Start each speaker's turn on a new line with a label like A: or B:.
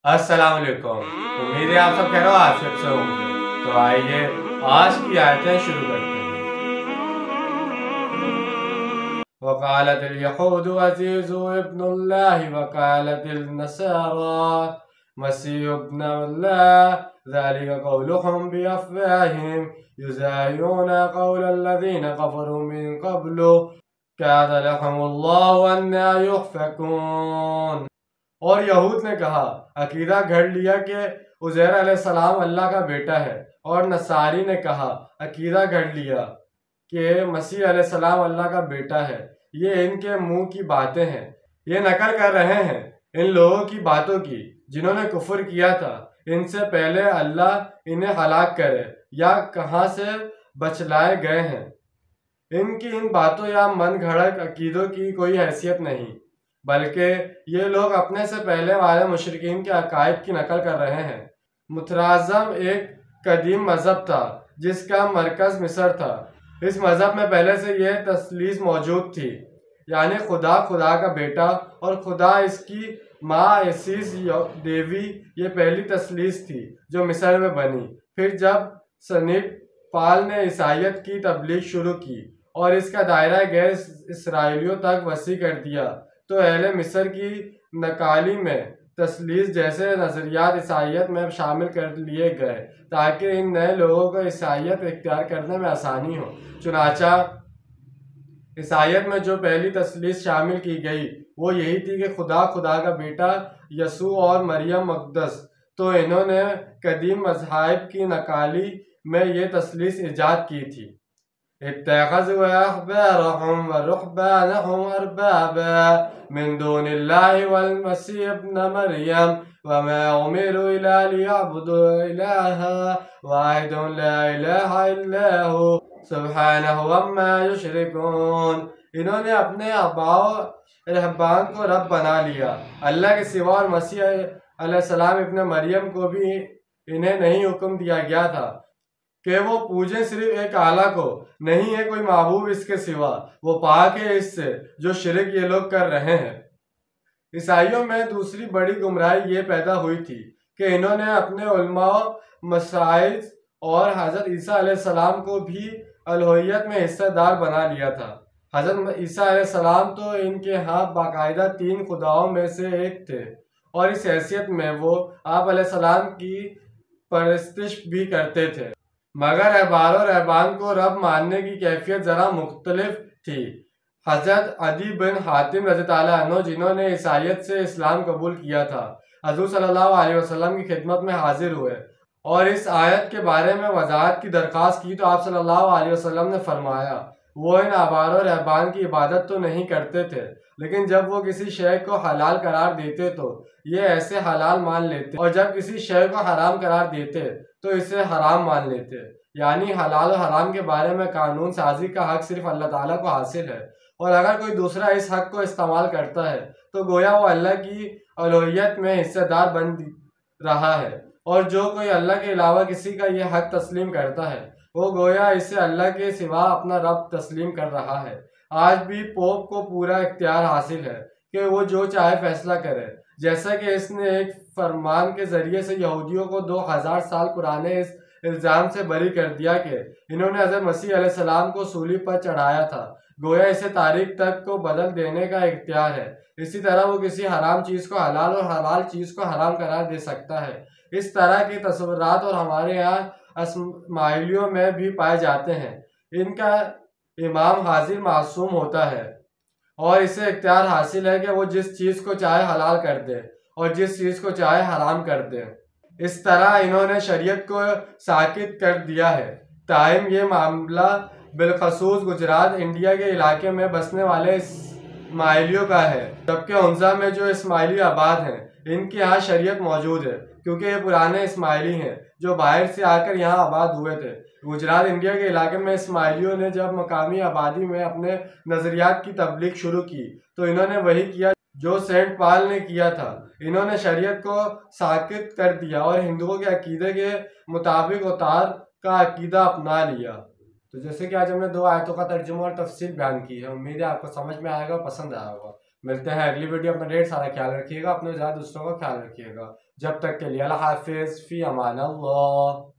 A: अस्सलाम वालेकुम। उम्मीद है आप सब खैर आफियत से होंगे। तो आइए आज की आयतें शुरू करते हैं। वक़ालतिल यहूदु अज़ीज़ु इब्नुल्लाहि वक़ालतिल नसारा मसीह इब्नुल्लाह ज़ालिका क़ौलुहुम बिअफ़वाहिहिम युज़ाहिरूना क़ौलल्लज़ीना कफ़रू मिन क़ब्लु काना लहुमुल्लाहु अन्ना युफ़कून। और यहूद ने कहा, अकीदा घड़ लिया कि उज़ैर अलैहिस्सलाम अल्लाह का बेटा है, और नसारी ने कहा, अकीदा घड़ लिया कि मसीह अलैहिस्सलाम अल्लाह का बेटा है। ये इनके मुंह की बातें हैं। ये नकल कर रहे हैं इन लोगों की बातों की जिन्होंने कुफ्र किया था इनसे पहले अल्लाह इन्हें हलाक करे या कहाँ से बचलाए गए हैं। इनकी इन बातों या मन घड़क अकीदों की कोई हैसियत नहीं, बल्कि ये लोग अपने से पहले वाले मुशरिकीन के अकायद की नकल कर रहे हैं। मुतराज़म एक कदीम मज़हब था जिसका मरकज़ मिस्र था। इस मज़हब में पहले से यह तसलीस मौजूद थी, यानी खुदा खुदा का बेटा और खुदा इसकी माँ इसीस देवी। ये पहली तसलीस थी जो मिस्र में बनी। फिर जब सनीप पाल ने ईसाइयत की तबलीग शुरू की और इसका दायरा गैर इसराइलियों तक वसी कर दिया, तो अहले मिस्र की नकाली में तसलीस जैसे नज़रियात ईसाइयत में शामिल कर लिए गए ताकि इन नए लोगों को ईसाइयत इख्तियार करने में आसानी हो। चुनाचा ईसाइयत में जो पहली तसलीस शामिल की गई वो यही थी कि खुदा खुदा का बेटा यसू और मरियम मक़दस। तो इन्होंने कदीम मज़ाहिब की नकाली में ये तसलीस ईजाद की थी। इत्तख़ज़ू अहबारहुम व रुहबानहुम अरबाबा मिन दूनिल्लाहि वल मसीह इब्न मरियम व मा उमिरू इल्ला लियअबुदू इलाहा वाहिदन ला इलाहा इल्ला हु सुब्हानहु अम्मा युशरिकून। इन्होंने अपने अबाओ रहबान को रब बना लिया अल्लाह के सिवा, और मसीह अलैहिस्सलाम इब्न मरियम को भी इन्हें नहीं हुक्म दिया गया था कि वो पूजें सिर्फ एक आला को, नहीं है कोई महबूब इसके सिवा। वो पाक है इससे जो शिरक ये लोग कर रहे हैं। ईसाइयों में दूसरी बड़ी गुमराही ये पैदा हुई थी कि इन्होंने अपने उलमा मसाइल और हज़रत ईसा अलैहिस्सलाम को भी अलूहियत में हिस्सेदार बना लिया था। हज़रत ईसा अलैहिस्सलाम तो इनके यहाँ बाकायदा 3 खुदाओं में से एक थे, और इस हैसियत में वो आप अलैहिस्सलाम की परस्तिश भी करते थे। मगर अहबार और रहबान को रब मानने की कैफियत ज़रा मुख्तलिफ थी। हज़रत अदी बिन हातिम रज़ियल्लाहु अन्हु, जिन्होंने ईसाइयत से इस्लाम कबूल किया था, हज़ूर सल्लल्लाहु अलैहि वसल्लम की खिदमत में हाजिर हुए और इस आयत के बारे में वजाहत की दरख्वास्त की, तो आप सल्लल्लाहु अलैहि वसल्लम ने फरमाया, वो इन अहबार और रहबान की इबादत तो नहीं करते थे, लेकिन जब वो किसी शय को हलाल करार देते तो ये ऐसे हलाल मान लेते, और जब किसी शय को हराम करार देते तो इसे हराम मान लेते। यानी हलाल और हराम के बारे में कानून साजी का हक सिर्फ अल्लाह ताला को हासिल है, और अगर कोई दूसरा इस हक को इस्तेमाल करता है तो गोया वो अल्लाह की अलूहियत में हिस्सेदार बन रहा है, और जो कोई अल्लाह के अलावा किसी का ये हक तस्लीम करता है वो गोया इसे अल्लाह के सिवा अपना रब तस्लीम कर रहा है। आज भी पोप को पूरा इख्तियार हासिल है कि वो जो चाहे फैसला करे, जैसा कि इसने एक फरमान के जरिए से यहूदियों को 2000 साल पुराने इस इल्ज़ाम से बरी कर दिया कि इन्होंने हज़रत मसीह अलैहिस्सलाम को सूली पर चढ़ाया था। गोया इसे तारीख तक को बदल देने का इख्तियार है। इसी तरह वो किसी हराम चीज़ को हलाल और हलाल चीज़ को हराम करार दे सकता है। इस तरह के तस्वुरात और हमारे यहाँ इस्माइलियों में भी पाए जाते हैं। इनका इमाम हाजिर मासूम होता है और इसे इख्तियार हासिल है कि वो जिस चीज़ को चाहे हलाल कर दे और जिस चीज़ को चाहे हराम कर दे। इस तरह इन्होंने शरीयत को साकित कर दिया है। ताहिम ये मामला बिलखसूस गुजरात इंडिया के इलाके में बसने वाले इस्माइलियों का है, जबकि हुंजा में जो इस्माइली आबाद हैं इनके यहाँ शरीयत मौजूद है, क्योंकि ये पुराने इस्माइली हैं जो बाहर से आकर यहाँ आबाद हुए थे। गुजरात इंडिया के इलाके में इस्माइलियों ने जब मकामी आबादी में अपने नज़रियात की तबलीग शुरू की तो इन्होंने वही किया जो सेंट पाल ने किया था। इन्होंने शरीयत को साकित कर दिया और हिंदुओं के अकीदे के मुताबिक उतार का अकीदा अपना लिया। तो जैसे कि आज हमने 2 आयतों का तर्जुमा और तफसील बयान की है, उम्मीद है आपको समझ में आएगा, पसंद आया होगा। मिलते हैं अगली वीडियो। अपना ढेर सारा ख्याल रखिएगा, अपने ज़्यादा दूसरों का ख्याल रखिएगा। जब तक के लिए अल्लाह हाफिज़, फ़ी अमान अल्लाह।